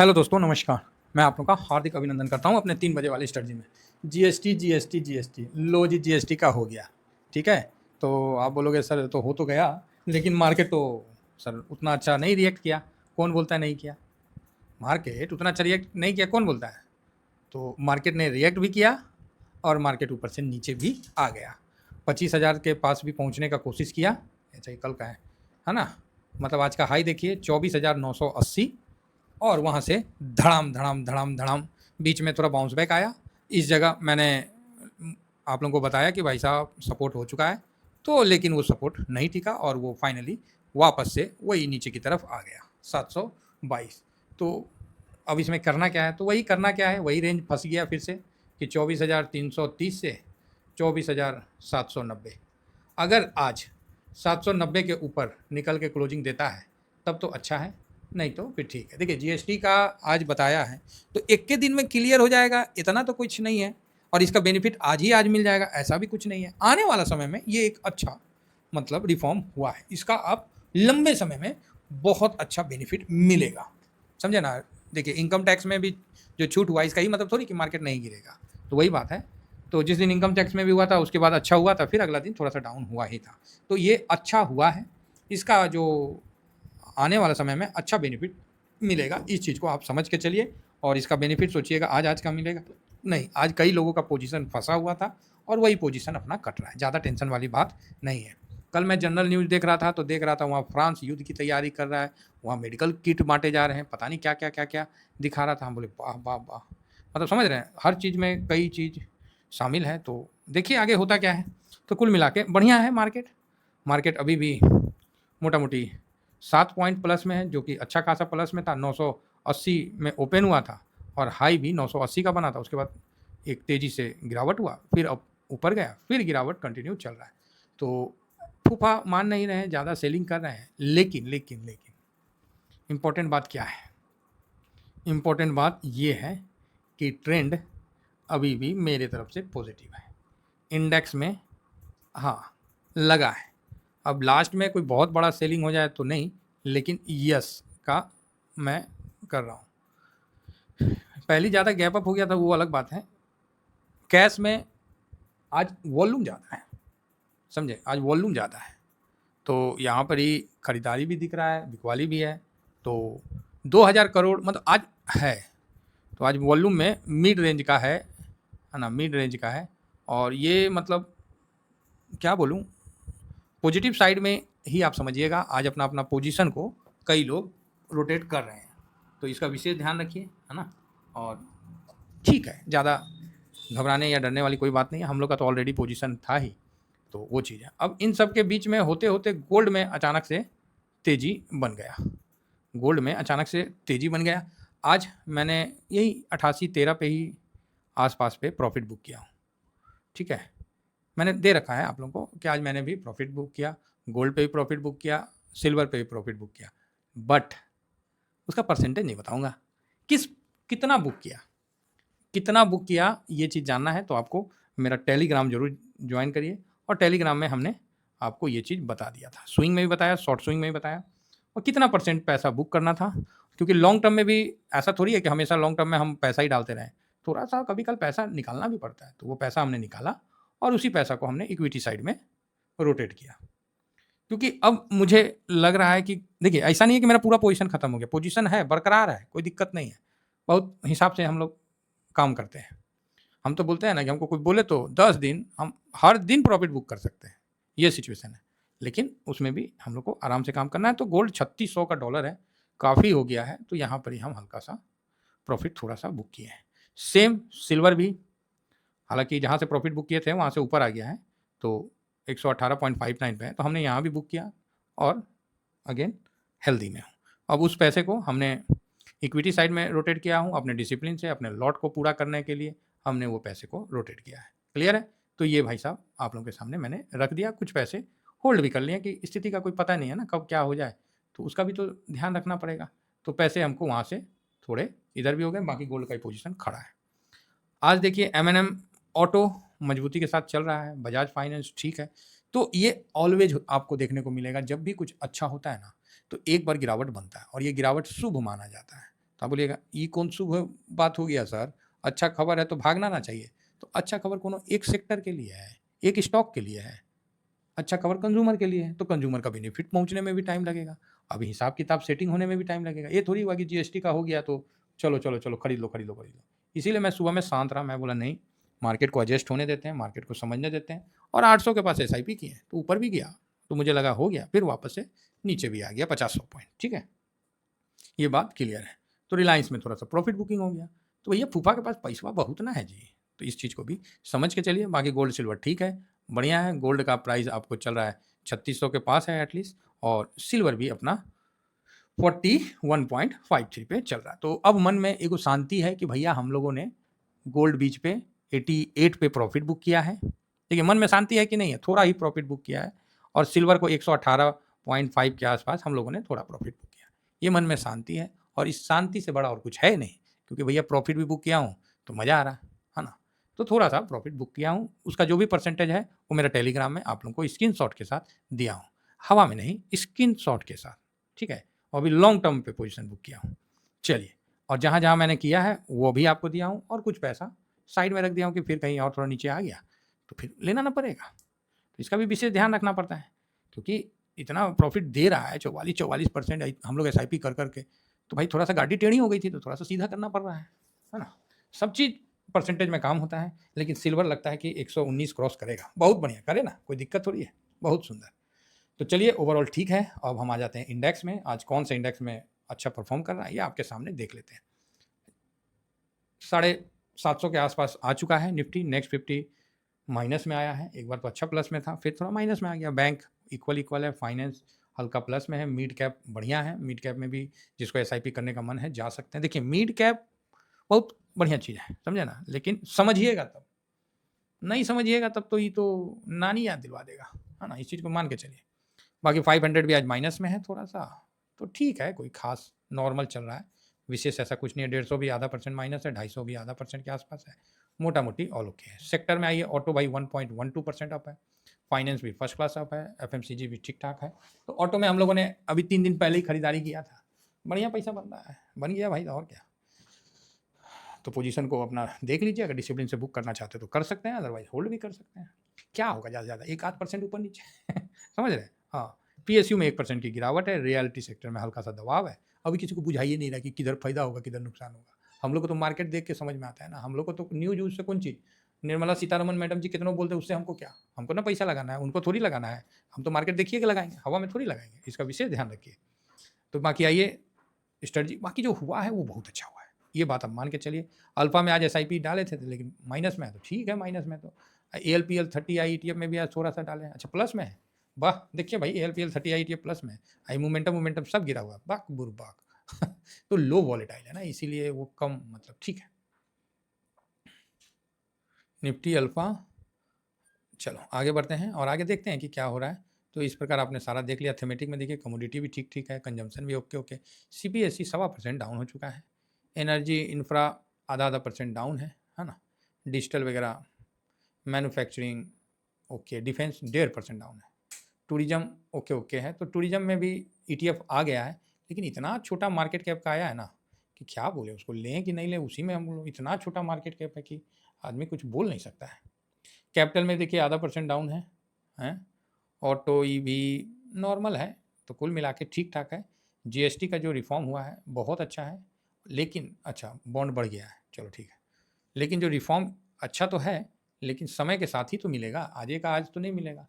Hello दोस्तों, नमस्कार। मैं आप लोगों का हार्दिक अभिनंदन करता हूँ अपने 3 बजे वाली स्टडी में। जीएसटी लो जी, जीएसटी का हो गया। ठीक है, तो आप बोलोगे सर तो हो तो गया, लेकिन मार्केट तो सर उतना अच्छा नहीं रिएक्ट किया। कौन बोलता है नहीं किया? मार्केट उतना अच्छा रिएक्ट नहीं किया, कौन बोलता है? तो मार्केट ने रिएक्ट भी किया और मार्केट ऊपर से नीचे भी आ गया। 25,000 के पास भी पहुँचने का कोशिश किया। अच्छा, ये कल का है ना? मतलब आज का हाई देखिए 24,980 और वहाँ से धड़ाम धड़ाम धड़ाम धड़ाम बीच में थोड़ा बाउंस बैक आया। इस जगह मैंने आप लोगों को बताया कि भाई साहब सपोर्ट हो चुका है, तो लेकिन वो सपोर्ट नहीं टिका और वो फाइनली वापस से वही नीचे की तरफ आ गया 722। तो अब इसमें करना क्या है? तो वही करना क्या है, वही रेंज फंस गया फिर से कि 24,330 से 24,790। अगर आज 790 के ऊपर निकल के क्लोजिंग देता है तब तो अच्छा है, नहीं तो फिर ठीक है। देखिए जीएसटी का आज बताया है तो एक के दिन में क्लियर हो जाएगा, इतना तो कुछ नहीं है। और इसका बेनिफिट आज ही आज मिल जाएगा ऐसा भी कुछ नहीं है। आने वाला समय में ये एक अच्छा मतलब रिफॉर्म हुआ है, इसका अब लंबे समय में बहुत अच्छा बेनिफिट मिलेगा, समझे ना? देखिए इनकम टैक्स में भी जो छूट हुआ इसका ही मतलब थोड़ी कि मार्केट नहीं गिरेगा, तो वही बात है। तो जिस दिन इनकम टैक्स में भी हुआ था उसके बाद अच्छा हुआ था, फिर अगला दिन थोड़ा सा डाउन हुआ ही था। तो ये अच्छा हुआ है, इसका जो आने वाला समय में अच्छा बेनिफिट मिलेगा, इस चीज़ को आप समझ के चलिए। और इसका बेनिफिट सोचिएगा आज आज का मिलेगा नहीं, आज कई लोगों का पोजीशन फंसा हुआ था और वही पोजीशन अपना कट रहा है, ज़्यादा टेंशन वाली बात नहीं है। कल मैं जनरल न्यूज़ देख रहा था तो देख रहा था वहाँ फ्रांस युद्ध की तैयारी कर रहा है, वहाँ मेडिकल किट बांटे जा रहे हैं, पता नहीं क्या क्या क्या क्या दिखा रहा था। हम बोले वाह वाह वाह, मतलब समझ रहे हैं हर चीज़ में कई चीज़ शामिल है। तो देखिए आगे होता क्या है। तो कुल मिला के बढ़िया है मार्केट। मार्केट अभी भी मोटा मोटी 7 पॉइंट प्लस में है, जो कि अच्छा खासा प्लस में था। 980 में ओपन हुआ था और हाई भी 980 का बना था। उसके बाद एक तेज़ी से गिरावट हुआ, फिर अब ऊपर गया, फिर गिरावट कंटिन्यू चल रहा है। तो फूफा मान नहीं रहे हैं, ज़्यादा सेलिंग कर रहे हैं, लेकिन लेकिन लेकिन इम्पोर्टेंट बात क्या है? इम्पोर्टेंट बात ये है कि ट्रेंड अभी भी मेरे तरफ से पॉजिटिव है इंडेक्स में। हाँ, लगा है। अब लास्ट में कोई बहुत बड़ा सेलिंग हो जाए तो नहीं, लेकिन यस का मैं कर रहा हूँ। पहले ज़्यादा गैप अप हो गया था वो अलग बात है। कैश में आज वॉल्यूम ज़्यादा है, समझे? आज वॉल्यूम ज़्यादा है तो यहाँ पर ही खरीदारी भी दिख रहा है, बिकवाली भी है। तो 2000 करोड़ मतलब आज है। तो आज वॉल्यूम में मिड रेंज का है ना, मिड रेंज का है। और ये मतलब क्या बोलूँ, पॉजिटिव साइड में ही आप समझिएगा। आज अपना अपना पोजीशन को कई लोग रोटेट कर रहे हैं, तो इसका विशेष ध्यान रखिए, है ना? और ठीक है, ज़्यादा घबराने या डरने वाली कोई बात नहीं है, हम लोग का तो ऑलरेडी पोजीशन था ही, तो वो चीज़ है। अब इन सब के बीच में होते होते गोल्ड में अचानक से तेज़ी बन गया। गोल्ड में अचानक से तेज़ी बन गया। आज मैंने यही 88-13 पे ही आसपास पे प्रॉफिट बुक किया हूँ। ठीक है, मैंने दे रखा है आप लोगों को कि आज मैंने भी प्रॉफिट बुक किया, गोल्ड पे भी प्रॉफिट बुक किया, सिल्वर पे भी प्रॉफिट बुक किया। बट उसका परसेंटेज नहीं बताऊंगा, किस कितना बुक किया, कितना बुक किया ये चीज़ जानना है तो आपको मेरा टेलीग्राम जरूर ज्वाइन करिए। और टेलीग्राम में हमने आपको ये चीज़ बता दिया था, स्विंग में भी बताया, शॉर्ट स्विंग में भी बताया, और कितना परसेंट पैसा बुक करना था। क्योंकि लॉन्ग टर्म में भी ऐसा थोड़ी है कि हमेशा लॉन्ग टर्म में हम पैसा ही डालते रहें, थोड़ा सा कभी कल पैसा निकालना भी पड़ता है। तो वो पैसा हमने निकाला और उसी पैसा को हमने इक्विटी साइड में रोटेट किया। क्योंकि अब मुझे लग रहा है कि देखिए ऐसा नहीं है कि मेरा पूरा पोजीशन खत्म हो गया, पोजीशन है, बरकरार है, कोई दिक्कत नहीं है। बहुत हिसाब से हम लोग काम करते हैं। हम तो बोलते हैं ना कि हमको कोई बोले तो 10 दिन हम हर दिन प्रॉफिट बुक कर सकते हैं, ये सिचुएशन है। लेकिन उसमें भी हम लोग को आराम से काम करना है। तो गोल्ड 3600 का डॉलर है, काफ़ी हो गया है, तो यहाँ पर ही हम हल्का सा प्रॉफिट थोड़ा सा बुक किए हैं। सेम सिल्वर भी, हालांकि जहाँ से प्रॉफिट बुक किए थे वहाँ से ऊपर आ गया है, तो 118.59 पे है, तो हमने यहाँ भी बुक किया और अगेन हेल्दी में हूँ। अब उस पैसे को हमने इक्विटी साइड में रोटेट किया हूँ, अपने डिसिप्लिन से अपने लॉट को पूरा करने के लिए हमने वो पैसे को रोटेट किया है। क्लियर है? तो ये भाई साहब आप लोगों के सामने मैंने रख दिया। कुछ पैसे होल्ड भी कर लिए कि स्थिति का कोई पता नहीं है ना कब क्या हो जाए, तो उसका भी तो ध्यान रखना पड़ेगा। तो पैसे हमको वहाँ से थोड़े इधर भी हो गए, बाकी गोल्ड का ही पोजीशन खड़ा है। आज देखिए M&M ऑटो मजबूती के साथ चल रहा है, बजाज फाइनेंस ठीक है। तो ये ऑलवेज आपको देखने को मिलेगा, जब भी कुछ अच्छा होता है ना तो एक बार गिरावट बनता है और ये गिरावट शुभ माना जाता है। तो आप बोलिएगा ये कौन सी बात हो गया सर, अच्छा खबर है तो भागना ना चाहिए। तो अच्छा खबर कोनो एक सेक्टर के लिए है, एक स्टॉक के लिए है, अच्छा खबर कंज्यूमर के लिए है, तो कंज्यूमर का बेनिफिट पहुंचने में भी टाइम लगेगा, अभी हिसाब किताब सेटिंग होने में भी टाइम लगेगा। ये थोड़ी हुआ कि जीएसटी का हो गया तो चलो चलो चलो खरीद लो खरीद लो खरीद लो। इसीलिए मैं सुबह में शांत रहा, मैं बोला नहीं, मार्केट को एडजस्ट होने देते हैं, मार्केट को समझने देते हैं। और 800 के पास एसआईपी की है तो ऊपर भी गया, तो मुझे लगा हो गया, फिर वापस से नीचे भी आ गया 50-100 पॉइंट। ठीक है, ये बात क्लियर है। तो रिलायंस में थोड़ा सा प्रॉफिट बुकिंग हो गया। तो भैया फूफा के पास पैसा बहुत ना है जी, तो इस चीज़ को भी समझ के चलिए। बाकी गोल्ड सिल्वर ठीक है, बढ़िया है। गोल्ड का प्राइस आपको चल रहा है 3600 के पास है एटलीस्ट, और सिल्वर भी अपना 41.53 पे चल रहा है। तो अब मन में एगो शांति है कि भैया हम लोगों ने गोल्ड बीच पे 88 पे प्रॉफिट बुक किया है। देखिए मन में शांति है कि नहीं है, थोड़ा ही प्रॉफिट बुक किया है। और सिल्वर को 118.5 के आसपास हम लोगों ने थोड़ा प्रॉफिट बुक किया, ये मन में शांति है। और इस शांति से बड़ा और कुछ है नहीं, क्योंकि भैया प्रॉफिट भी बुक किया हूँ तो मज़ा आ रहा है ना। तो थोड़ा सा प्रॉफिट बुक किया हूँ, उसका जो भी परसेंटेज है वो मेरा टेलीग्राम में आप लोगों को स्क्रीनशॉट के साथ दिया हूँ, हवा में नहीं, स्क्रीनशॉट के साथ। ठीक है, और अभी लॉन्ग टर्म पे पोजीशन बुक किया हूँ। चलिए, और जहाँ जहाँ मैंने किया है वो भी आपको दिया हूँ, और कुछ पैसा साइड में रख दिया हूँ कि फिर कहीं और थोड़ा नीचे आ गया तो फिर लेना ना पड़ेगा। तो इसका भी विशेष ध्यान रखना पड़ता है, क्योंकि इतना प्रॉफिट दे रहा है 44% हम लोग एसआईपी कर करके, तो भाई थोड़ा सा गाड़ी टेढ़ी हो गई थी तो थोड़ा सा सीधा करना पड़ रहा है ना। सब चीज़ परसेंटेज में काम होता है, लेकिन सिल्वर लगता है कि 119 क्रॉस करेगा, बहुत बढ़िया करे ना, कोई दिक्कत थोड़ी है, बहुत सुंदर। तो चलिए ओवरऑल ठीक है। अब हम आ जाते हैं इंडेक्स में। आज कौन सा इंडेक्स में अच्छा परफॉर्म कर रहा है ये आपके सामने देख लेते हैं। 750 के आसपास आ चुका है निफ्टी। नेक्स्ट 50 माइनस में आया है, एक बार तो अच्छा प्लस में था, फिर थोड़ा माइनस में आ गया। बैंक इक्वल है, फाइनेंस हल्का प्लस में है, मिड कैप बढ़िया है। मिड कैप में भी जिसको एसआईपी करने का मन है जा सकते हैं। देखिए मिड कैप बहुत बढ़िया चीज़ है, समझे ना, लेकिन समझिएगा तब, नहीं समझिएगा तब तो ये तो नानी याद दिलवा देगा, है ना। इस चीज़ को मान के चलिए। बाकी 500 भी आज माइनस में है थोड़ा सा, तो ठीक है, कोई खास नॉर्मल चल रहा है, विशेष ऐसा कुछ नहीं है। 150 भी आधा परसेंट माइनस है, 250 भी आधा परसेंट के आसपास है, मोटा मोटी ऑल ओके है। सेक्टर में आइए, ऑटो भाई 1.12% अप है, फाइनेंस भी फर्स्ट क्लास अप है, एफएमसीजी भी ठीक ठाक है। तो ऑटो में हम लोगों ने अभी 3 दिन पहले ही खरीदारी किया था, बढ़िया पैसा बन रहा है, बन गया भाई, और क्या। तो पोजीशन को अपना देख लीजिए, अगर डिसिप्लिन से बुक करना चाहते हो तो कर सकते हैं, अदरवाइज होल्ड भी कर सकते हैं। क्या होगा ज़्यादा ज़्यादा 1-8% ऊपर नीचे समझ रहे हैं। हाँ, पीएसयू में 1% की गिरावट है, रियलिटी सेक्टर में हल्का सा दबाव है। अभी किसी को बुझाइए नहीं रहा कि किधर फायदा होगा किधर नुकसान होगा। हम लोग को तो मार्केट देख के समझ में आता है ना, हम लोग को तो न्यूज यूज से कौन चीज़। निर्मला सीतारमन मैडम जी कितनों बोलते हैं, उससे हमको क्या, हमको ना पैसा लगाना है, उनको थोड़ी लगाना है। हम तो मार्केट देखिए के लगाएंगे, हवा में थोड़ी लगाएंगे, इसका विशेष ध्यान रखिए। तो बाकी आइए स्ट्रेटजी, बाकी जो हुआ है वो बहुत अच्छा हुआ है, ये बात आप मान के चलिए। अल्फा में आज एसआईपी डाले थे लेकिन माइनस में है, तो ठीक है, माइनस में तो एएलपीएल 30 आई ईटीएफ में भी आज थोड़ा सा डाले हैं, अच्छा प्लस में है, वाह। देखिए भाई एएलपीएल 30 आई ईटीएफ प्लस में, आई मोमेंटम सब गिरा हुआ है, बाक बुरबाक तो लो वॉलेटाइल है ना, इसीलिए वो कम, मतलब ठीक है। निफ्टी अल्फा, चलो आगे बढ़ते हैं और आगे देखते हैं कि क्या हो रहा है। तो इस प्रकार आपने सारा देख लिया। थीमेटिक में देखिए कमोडिटी भी ठीक ठीक है, कंजम्पशन भी ओके ओके। सीपीएससी 1.25% डाउन हो चुका है, एनर्जी इंफ्रा आधा परसेंट डाउन है ना। डिजिटल वगैरह, मैन्युफैक्चरिंग ओके, डिफेंस 1.5% डाउन है। टूरिज्म ओके ओके है, तो टूरिज्म में भी ईटीएफ आ गया है, लेकिन इतना छोटा मार्केट कैप का आया है ना कि क्या बोले, उसको लें कि नहीं लें, उसी में हम लोग, इतना छोटा मार्केट कैप है कि आदमी कुछ बोल नहीं सकता है। कैपिटल में देखिए आधा परसेंट डाउन है, हैं। ऑटो ईवी नॉर्मल है, तो कुल मिला के ठीक ठाक है। जीएसटी का जो रिफॉर्म हुआ है बहुत अच्छा है, लेकिन अच्छा बॉन्ड बढ़ गया है, चलो ठीक है, लेकिन जो रिफॉर्म अच्छा तो है, लेकिन समय के साथ ही तो मिलेगा, आज का आज तो नहीं मिलेगा।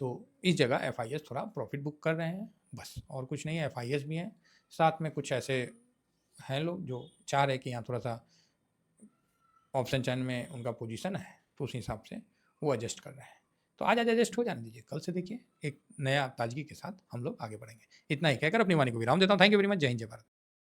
तो इस जगह एफआईएस थोड़ा प्रॉफिट बुक कर रहे हैं, बस और कुछ नहीं है। एफआईएस भी हैं, साथ में कुछ ऐसे हैं लोग जो चाह रहे कि यहाँ थोड़ा सा ऑप्शन चैन में उनका पोजीशन है, तो उस हिसाब से वो एडजस्ट कर रहे हैं। तो आज एडजस्ट हो जाने दीजिए, कल से देखिए एक नया ताजगी के साथ हम लोग आगे बढ़ेंगे। इतना ही कहकर अपनी वाणी को विराम देता हूँ। Thank you very much. जय हिंद, जय भारत।